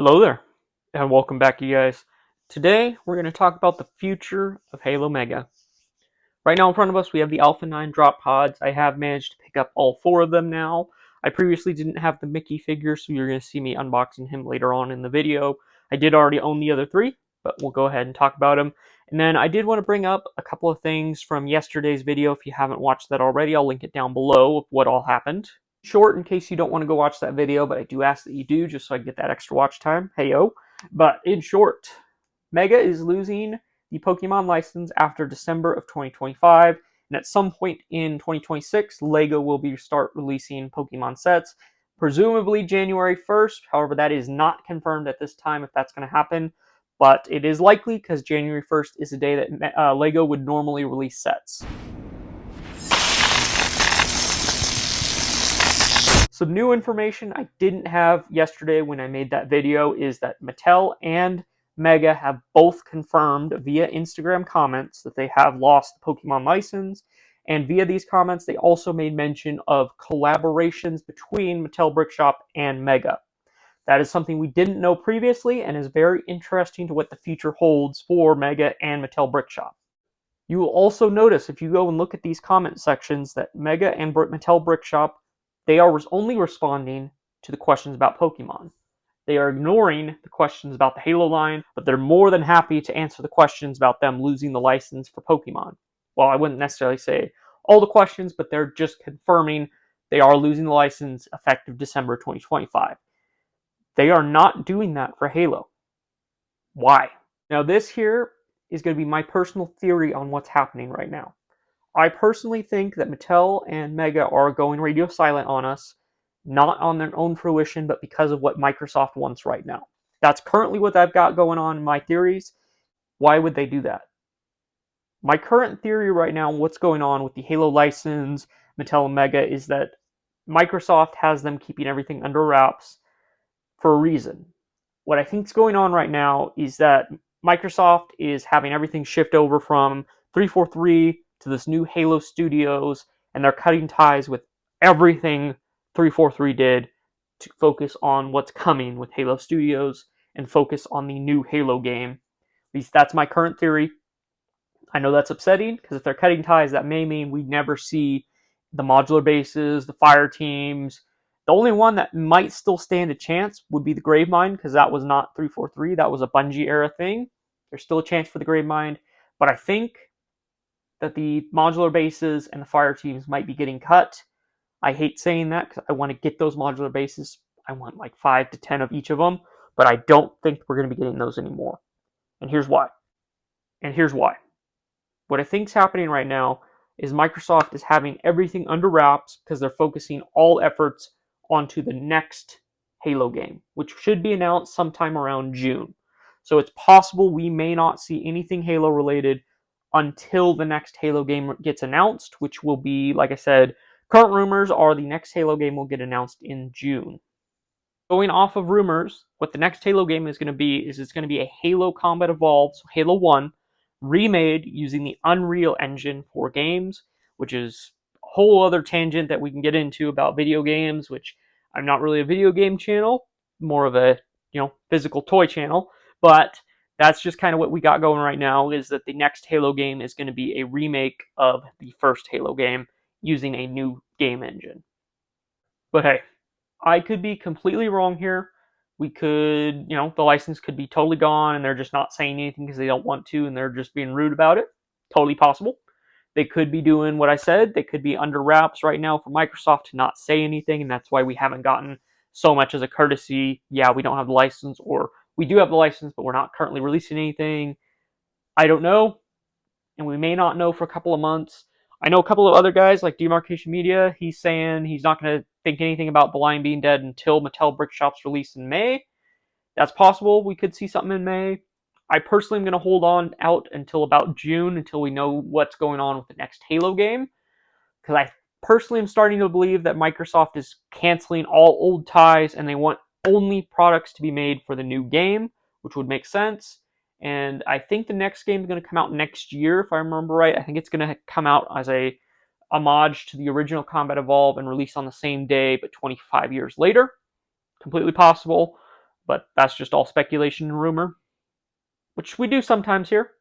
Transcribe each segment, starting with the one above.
Hello there, and welcome back, you guys. Today, we're going to talk about the future of Halo Mega. Right now in front of us, we have the Alpha 9 drop pods. I have managed to pick up all 4 of them now. I previously didn't have the Mickey figure, so you're going to see me unboxing him later on in the video. I did already own the other 3, but we'll go ahead and talk about them. And then I did want to bring up a couple of things from yesterday's video. If you haven't watched that already, I'll link it down below of what all happened. Short in case you don't want to go watch that video, but I do ask that you do just so I get that extra watch time. Hey-yo. But in short, Mega is losing the Pokemon license after December of 2025, and at some point in 2026, LEGO will start releasing Pokemon sets, presumably January 1st. However, that is not confirmed at this time if that's going to happen, but it is likely because January 1st is the day that LEGO would normally release sets. Some new information I didn't have yesterday when I made that video is that Mattel and Mega have both confirmed via Instagram comments that they have lost the Pokemon license, and via these comments they also made mention of collaborations between Mattel Brickshop and Mega. That is something we didn't know previously and is very interesting to what the future holds for Mega and Mattel Brickshop. You will also notice if you go and look at these comment sections that Mega and Mattel Brickshop, they are only responding to the questions about Pokemon. They are ignoring the questions about the Halo line, but they're more than happy to answer the questions about them losing the license for Pokemon. Well, I wouldn't necessarily say all the questions, but they're just confirming they are losing the license effective December 2025. They are not doing that for Halo. Why? Now, this here is going to be my personal theory on what's happening right now. I personally think that Mattel and Mega are going radio silent on us, not on their own fruition, but because of what Microsoft wants right now. That's currently what I've got going on in my theories. Why would they do that? My current theory right now, what's going on with the Halo license, Mattel and Mega, is that Microsoft has them keeping everything under wraps for a reason. What I think is going on right now is that Microsoft is having everything shift over from 343 to this new Halo Studios, and they're cutting ties with everything 343 did to focus on what's coming with Halo Studios and focus on the new Halo game. At least that's my current theory. I know that's upsetting because if they're cutting ties, that may mean we never see the modular bases, the fire teams. The only one that might still stand a chance would be the Gravemind, because that was not 343. That was a Bungie era thing. There's still a chance for the Gravemind, but I think that the modular bases and the fire teams might be getting cut. I hate saying that because I want to get those modular bases. I want like 5 to 10 of each of them, but I don't think we're going to be getting those anymore. And here's why. What I think is happening right now is Microsoft is having everything under wraps because they're focusing all efforts onto the next Halo game, which should be announced sometime around June. So it's possible we may not see anything Halo related until the next Halo game gets announced, which will be, like I said, current rumors are the next Halo game will get announced in June. Going off of rumors, what the next Halo game is going to be is it's going to be a Halo Combat Evolved, so Halo 1, remade using the Unreal Engine for games, which is a whole other tangent that we can get into about video games, which I'm not really a video game channel, more of a, physical toy channel, but that's just kind of what we got going right now, is that the next Halo game is going to be a remake of the first Halo game using a new game engine. But hey, I could be completely wrong here. We could, the license could be totally gone and they're just not saying anything because they don't want to and they're just being rude about it. Totally possible. They could be doing what I said. They could be under wraps right now for Microsoft to not say anything, and that's why we haven't gotten so much as a courtesy. Yeah, we don't have the license, or we do have the license, but we're not currently releasing anything. I don't know, and we may not know for a couple of months. I know a couple of other guys like Demarcation Media. He's saying he's not going to think anything about The Lion being dead until Mattel Brickshop's release in May. That's possible. We could see something in May. I personally am going to hold on out until about June until we know what's going on with the next Halo game, because I personally am starting to believe that Microsoft is canceling all old ties and they want only products to be made for the new game, which would make sense. And I think the next game is going to come out next year, if I remember right. I think it's going to come out as a homage to the original Combat Evolved and release on the same day, but 25 years later. Completely possible. but that's just all speculation and rumor, which we do sometimes here.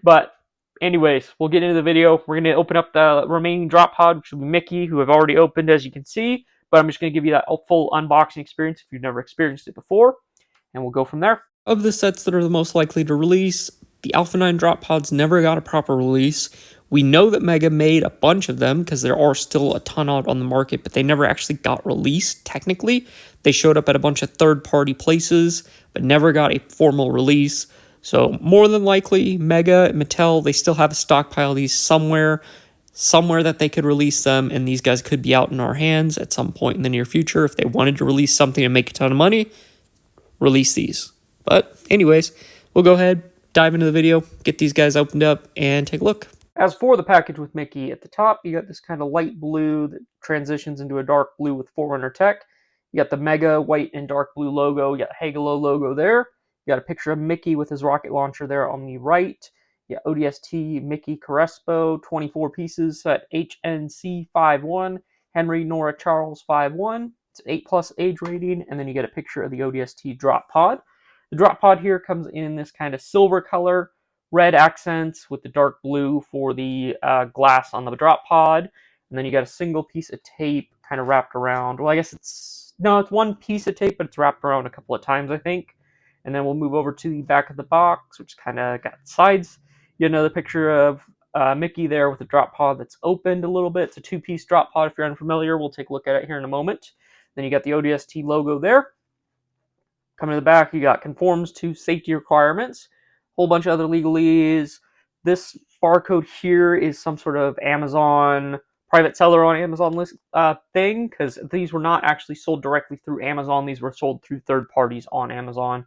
But anyways, we'll get into the video. We're going to open up the remaining drop pod, which will be Mickey, who I've already opened, as you can see. But I'm just going to give you that full unboxing experience if you've never experienced it before, and we'll go from there. Of the sets that are the most likely to release, the Alpha 9 drop pods never got a proper release. We know that Mega made a bunch of them because there are still a ton out on the market, but they never actually got released technically. They showed up at a bunch of third-party places, but never got a formal release. So more than likely, Mega and Mattel, they still have a stockpile of these somewhere that they could release them, and these guys could be out in our hands at some point in the near future. If they wanted to release something and make a ton of money, release these. But anyways, we'll go ahead, dive into the video, get these guys opened up, and take a look. As for the package with Mickey, at the top, you got this kind of light blue that transitions into a dark blue with 4Runner tech. You got the Mega white and dark blue logo. You got Hagelo logo there. You got a picture of Mickey with his rocket launcher there on the right. You got ODST Mickey Crespo, 24 pieces at HNC 5.1, Henry Nora Charles 5.1. It's an 8+ age rating, and then you get a picture of the ODST drop pod. The drop pod here comes in this kind of silver color, red accents with the dark blue for the glass on the drop pod, and then you got a single piece of tape kind of wrapped around. Well, I guess it's one piece of tape, but it's wrapped around a couple of times, I think. And then we'll move over to the back of the box, which kind of got sides. You know, the picture of Mickey there with the drop pod that's opened a little bit. It's a 2-piece drop pod. If you're unfamiliar, we'll take a look at it here in a moment. Then you got the ODST logo there. Coming to the back, you got conforms to safety requirements. Whole bunch of other legalese. This barcode here is some sort of Amazon private seller on Amazon list thing, because these were not actually sold directly through Amazon. These were sold through third parties on Amazon.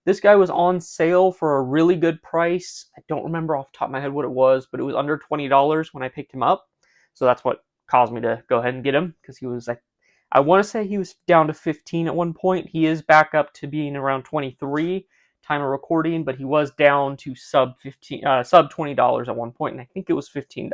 This guy was on sale for a really good price. I don't remember off the top of my head what it was, but it was under $20 when I picked him up. So that's what caused me to go ahead and get him, because he was, I want to say he was down to 15 at one point. He is back up to being around 23 time of recording, but he was down to sub $20 at one point, and I think it was $15.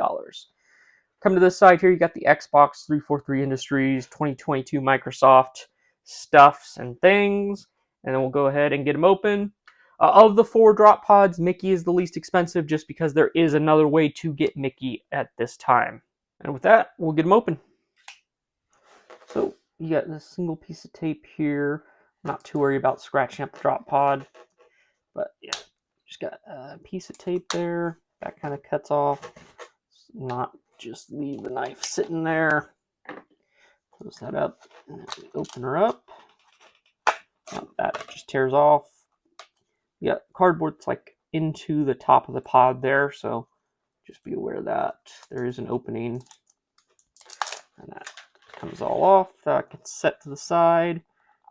Come to this side here, you got the Xbox 343 Industries 2022 Microsoft stuffs and things, and then we'll go ahead and get them open. Of the 4 drop pods, Mickey is the least expensive just because there is another way to get Mickey at this time. And with that, we'll get them open. So you got this single piece of tape here. Not too worried about scratching up the drop pod. But yeah, just got a piece of tape there. That kind of cuts off. Not just leave the knife sitting there. Close that up and then open her up. Now that just tears off. You got cardboard that's like into the top of the pod there, so just be aware that there is an opening. And that comes all off. That gets set to the side.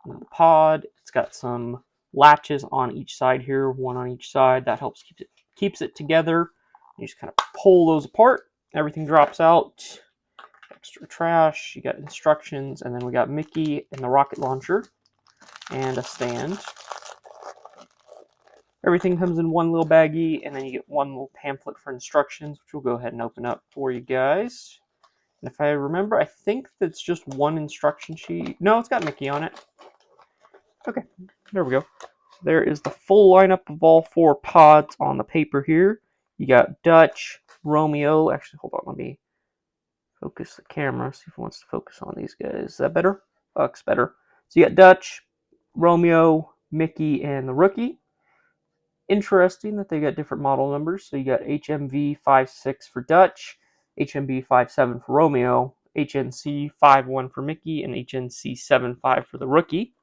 And then the pod, it's got some latches on each side here, one on each side. That helps keeps it together. You just kind of pull those apart. Everything drops out. Extra trash. You got instructions, and then we got Mickey and the rocket launcher and a stand. Everything comes in one little baggie, and then you get one little pamphlet for instructions, which we'll go ahead and open up for you guys. And if I remember, I think that's just one instruction sheet. No, it's got Mickey on it. Okay, there we go. So there is the full lineup of all 4 pods on the paper here. You got Dutch, Romeo. Actually, hold on, let me focus the camera, see if it wants to focus on these guys. Is that better? Oh, it's better. So you got Dutch, Romeo, Mickey, and the Rookie. Interesting that they got different model numbers. So you got HMV 56 for Dutch, HMB 57 for Romeo, HNC 51 for Mickey, and HNC 75 for the Rookie.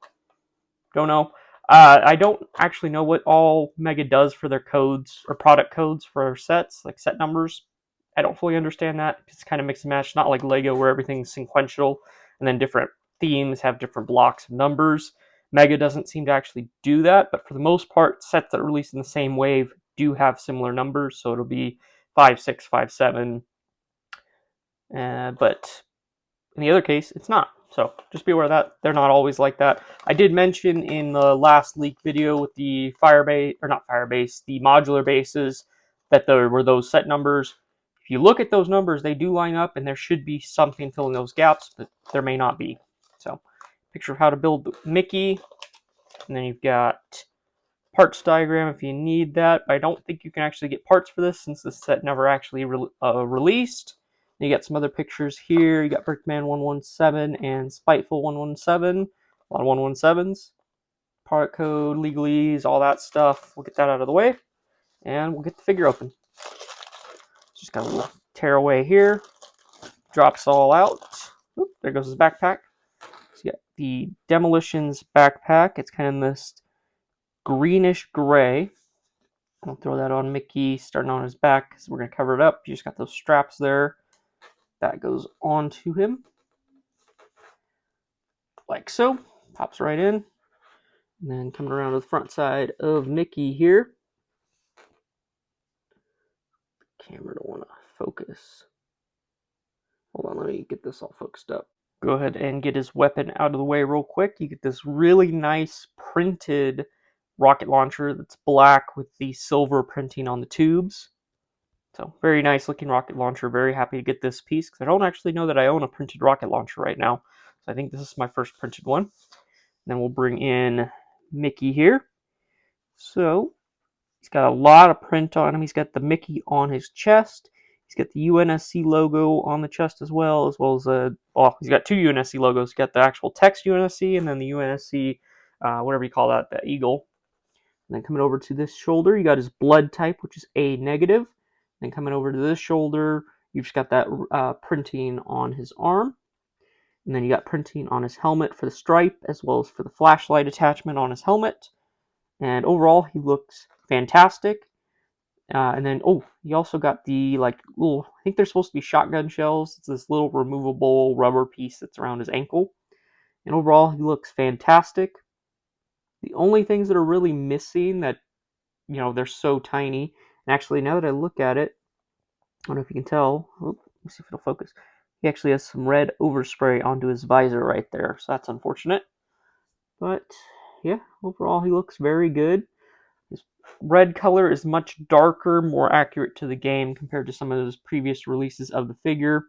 Don't know. I don't actually know what all Mega does for their codes or product codes for their sets, like set numbers. I don't fully understand that. It's kind of mix and match, not like Lego where everything's sequential and then different themes have different blocks of numbers. Mega doesn't seem to actually do that, but for the most part, sets that are released in the same wave do have similar numbers, so it'll be 5, 6, 5, 7. But in the other case, it's not. So just be aware of that. They're not always like that. I did mention in the last leak video with the Firebase, or not Firebase, the modular bases, that there were those set numbers. If you look at those numbers, they do line up, and there should be something filling those gaps, but there may not be. So, picture of how to build Mickey. And then you've got parts diagram if you need that. I don't think you can actually get parts for this since this set never actually released. And you got some other pictures here. You got Brickman 117 and Spiteful 117. A lot of 117s. Product code, legalese, all that stuff. We'll get that out of the way. And we'll get the figure open. Just got a little tear away here. Drops all out. Oop, there goes his backpack. So you got the Demolitions backpack. It's kind of this greenish gray. I'll throw that on Mickey, starting on his back, because we're going to cover it up. You just got those straps there. That goes onto him. Like so. Pops right in. And then coming around to the front side of Mickey here. Camera don't want to focus. Hold on, let me get this all focused up. Go ahead and get his weapon out of the way real quick. You get this really nice printed rocket launcher that's black with the silver printing on the tubes. So very nice looking rocket launcher. Very happy to get this piece because I don't actually know that I own a printed rocket launcher right now. So I think this is my first printed one. And then we'll bring in Mickey here. So he's got a lot of print on him. He's got the Mickey on his chest. He's got the UNSC logo on the chest as well as he's got two UNSC logos. He's got the actual text UNSC and then the UNSC, whatever you call that, the eagle. And then coming over to this shoulder, you got his blood type, which is A negative. Then coming over to this shoulder, you've just got that printing on his arm. And then you got printing on his helmet for the stripe, as well as for the flashlight attachment on his helmet. And overall, he looks fantastic. And then, you also got the, little, I think they're supposed to be shotgun shells. It's this little removable rubber piece that's around his ankle. And overall, he looks fantastic. The only things that are really missing that, they're so tiny. And actually, now that I look at it, I don't know if you can tell. Let me see if it'll focus. He actually has some red overspray onto his visor right there. So that's unfortunate. But, yeah, overall, he looks very good. His red color is much darker, more accurate to the game compared to some of his previous releases of the figure.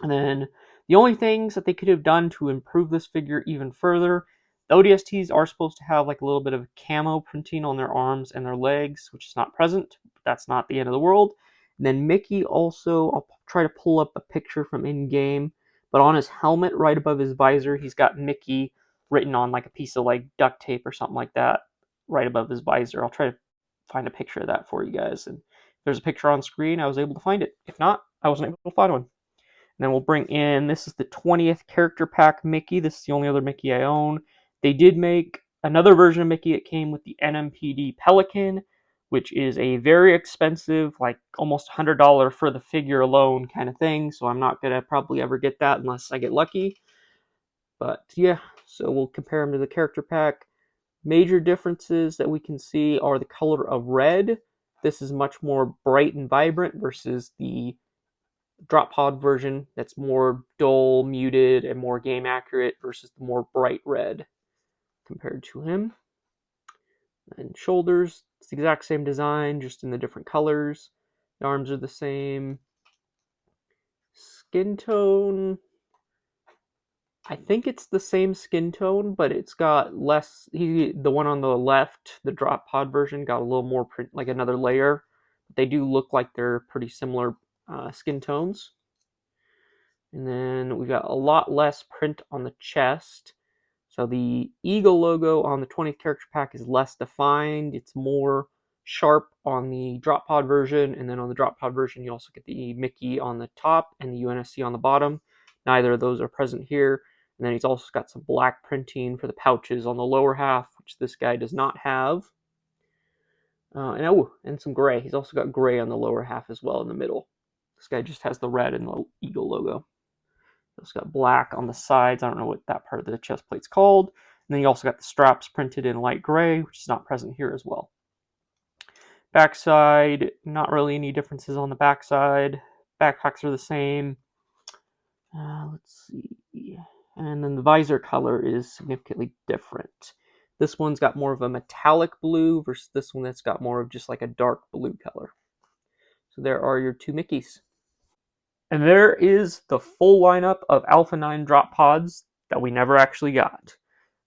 And then the only things that they could have done to improve this figure even further, the ODSTs are supposed to have like a little bit of camo printing on their arms and their legs, which is not present, but that's not the end of the world. And then Mickey also, I'll try to pull up a picture from in-game, but on his helmet right above his visor, he's got Mickey written on like a piece of like duct tape or something like that right above his visor. I'll try to find a picture of that for you guys. And if there's a picture on screen, I was able to find it. If not, I wasn't able to find one. And then we'll bring in, this is the 20th character pack Mickey. This is the only other Mickey I own. They did make another version of Mickey. It came with the NMPD Pelican, which is a very expensive, like almost $100 for the figure alone kind of thing. So I'm not going to probably ever get that unless I get lucky. But yeah, so we'll compare them to the character pack. Major differences that we can see are the color of red. This is much more bright and vibrant versus the drop pod version that's more dull, muted, and more game accurate versus the more bright red compared to him. And shoulders, it's the exact same design, just in the different colors. The arms are the same. Skin tone, I think it's the same skin tone, but it's got less. The one on the left, the drop pod version, got a little more print, like another layer. They do look like they're pretty similar skin tones. And then we got a lot less print on the chest. So the Eagle logo on the 20th character pack is less defined. It's more sharp on the drop pod version. And then on the drop pod version, you also get the Mickey on the top and the UNSC on the bottom. Neither of those are present here. And then he's also got some black printing for the pouches on the lower half, which this guy does not have. And some gray. He's also got gray on the lower half as well in the middle. This guy just has the red and the Eagle logo. It's got black on the sides. I don't know what that part of the chest plate's called. And then you also got the straps printed in light gray, which is not present here as well. Backside, not really any differences on the backside. Backpacks are the same. Let's see. And then the visor color is significantly different. This one's got more of a metallic blue versus this one that's got more of just like a dark blue color. So there are your two Mickeys. And there is the full lineup of Alpha 9 drop pods that we never actually got.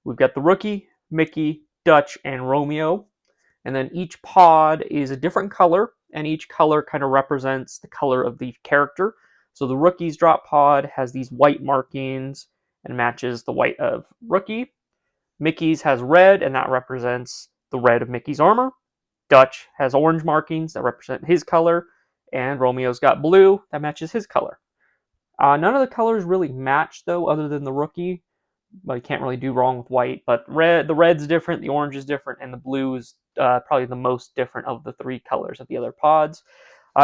We've got the Rookie, Mickey, Dutch, and Romeo. And then each pod is a different color, and each color kind of represents the color of the character. So the Rookie's drop pod has these white markings and matches the white of Rookie. Mickey's has red, and that represents the red of Mickey's armor. Dutch has orange markings that represent his color, and Romeo's got blue that matches his color. None of the colors really match, though, other than the Rookie. But you can't really do wrong with white. But the red's different, the orange is different, and the blue is probably the most different of the three colors of the other pods.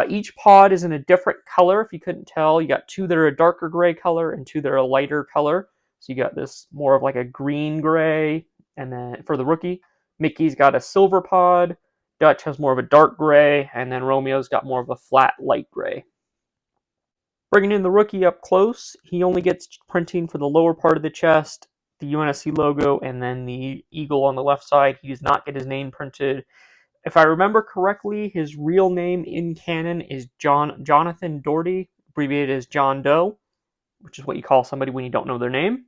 Each pod is in a different color, if you couldn't tell. You got two that are a darker gray color and two that are a lighter color. So you got this more of like a green gray, and then for the Rookie, Mickey's got a silver pod, Dutch has more of a dark gray, and then Romeo's got more of a flat light gray. Bringing in the Rookie up close, he only gets printing for the lower part of the chest, the UNSC logo, and then the eagle on the left side. He does not get his name printed. If I remember correctly, his real name in canon is Jonathan Doherty, abbreviated as John Doe, which is what you call somebody when you don't know their name.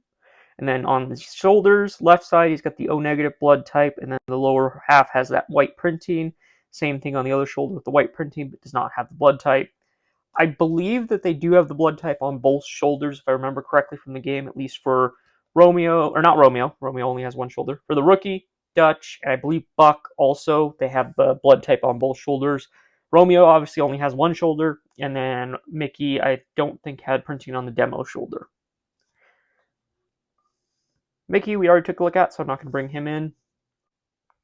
And then on the shoulders, left side, he's got the O negative blood type, and then the lower half has that white printing. Same thing on the other shoulder with the white printing, but does not have the blood type. I believe that they do have the blood type on both shoulders, if I remember correctly from the game, at least for Romeo, or not Romeo. Romeo only has one shoulder. For the Rookie, Dutch, and I believe Buck also, they have the blood type on both shoulders. Romeo obviously only has one shoulder, and then Mickey, I don't think had printing on the demo shoulder. Mickey, we already took a look at, so I'm not going to bring him in.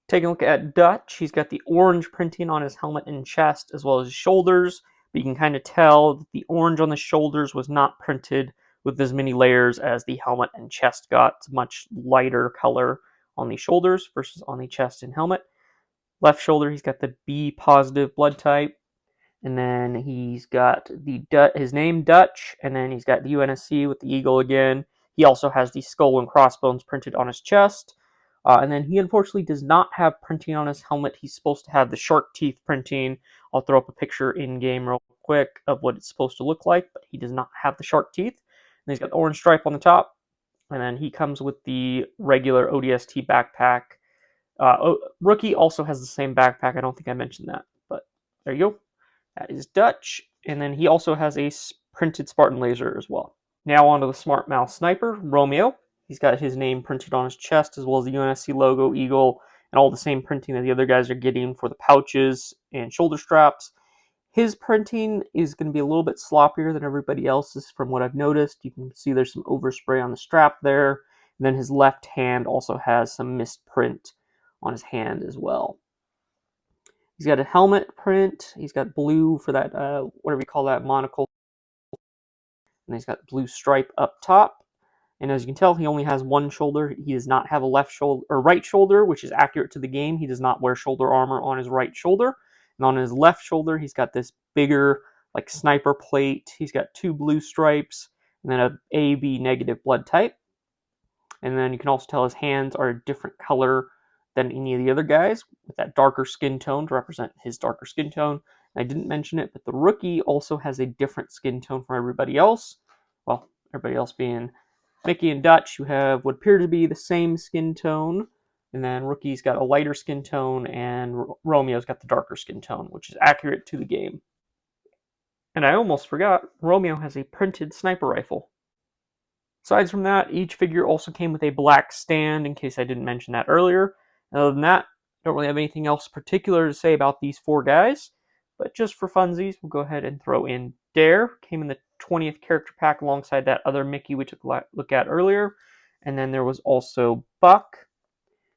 Taking a look at Dutch, he's got the orange printing on his helmet and chest, as well as his shoulders. But you can kind of tell that the orange on the shoulders was not printed with as many layers as the helmet and chest got. It's a much lighter color on the shoulders versus on the chest and helmet. Left shoulder, he's got the B positive blood type. And then he's got his name Dutch, and then he's got the UNSC with the eagle again. He also has the skull and crossbones printed on his chest. And then he unfortunately does not have printing on his helmet. He's supposed to have the shark teeth printing. I'll throw up a picture in game real quick of what it's supposed to look like, but he does not have the shark teeth. And he's got the orange stripe on the top. And then he comes with the regular ODST backpack. Rookie also has the same backpack. I don't think I mentioned that, but there you go. That is Dutch. And then he also has a printed Spartan laser as well. Now onto the Smart Mouse Sniper, Romeo. He's got his name printed on his chest, as well as the UNSC logo, eagle, and all the same printing that the other guys are getting for the pouches and shoulder straps. His printing is going to be a little bit sloppier than everybody else's from what I've noticed. You can see there's some overspray on the strap there. And then his left hand also has some misprint on his hand as well. He's got a helmet print. He's got blue for that, whatever you call that, monocle. And he's got blue stripe up top. And as you can tell, he only has one shoulder. He does not have a left shoulder or right shoulder, which is accurate to the game. He does not wear shoulder armor on his right shoulder. And on his left shoulder, he's got this bigger, like, sniper plate. He's got two blue stripes and then a AB negative blood type. And then you can also tell his hands are a different color than any of the other guys, with that darker skin tone to represent his darker skin tone. And I didn't mention it, but the Rookie also has a different skin tone from everybody else. Well, everybody else being Mickey and Dutch, who have what appear to be the same skin tone. And then Rookie's got a lighter skin tone, and Romeo's got the darker skin tone, which is accurate to the game. And I almost forgot, Romeo has a printed sniper rifle. Aside from that, each figure also came with a black stand, in case I didn't mention that earlier. Other than that, don't really have anything else particular to say about these four guys. But just for funsies, we'll go ahead and throw in Dare. Came in the 20th character pack alongside that other Mickey we took a look at earlier. And then there was also Buck.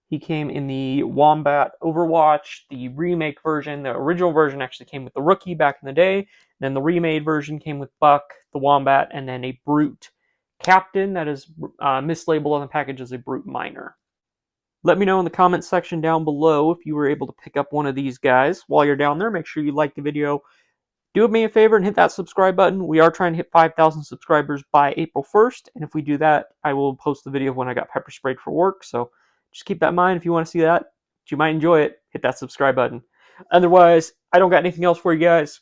He came in the Wombat Overwatch, the remake version. The original version actually came with the Rookie back in the day. Then the remade version came with Buck, the Wombat, and then a Brute Captain that is mislabeled on the package as a Brute Minor. Let me know in the comments section down below if you were able to pick up one of these guys. While you're down there, make sure you like the video. Do me a favor and hit that subscribe button. We are trying to hit 5,000 subscribers by April 1st. And if we do that, I will post the video of when I got pepper sprayed for work. So just keep that in mind if you want to see that. If you might enjoy it, hit that subscribe button. Otherwise, I don't got anything else for you guys.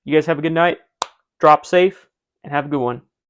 You guys have a good night. Drop safe and have a good one.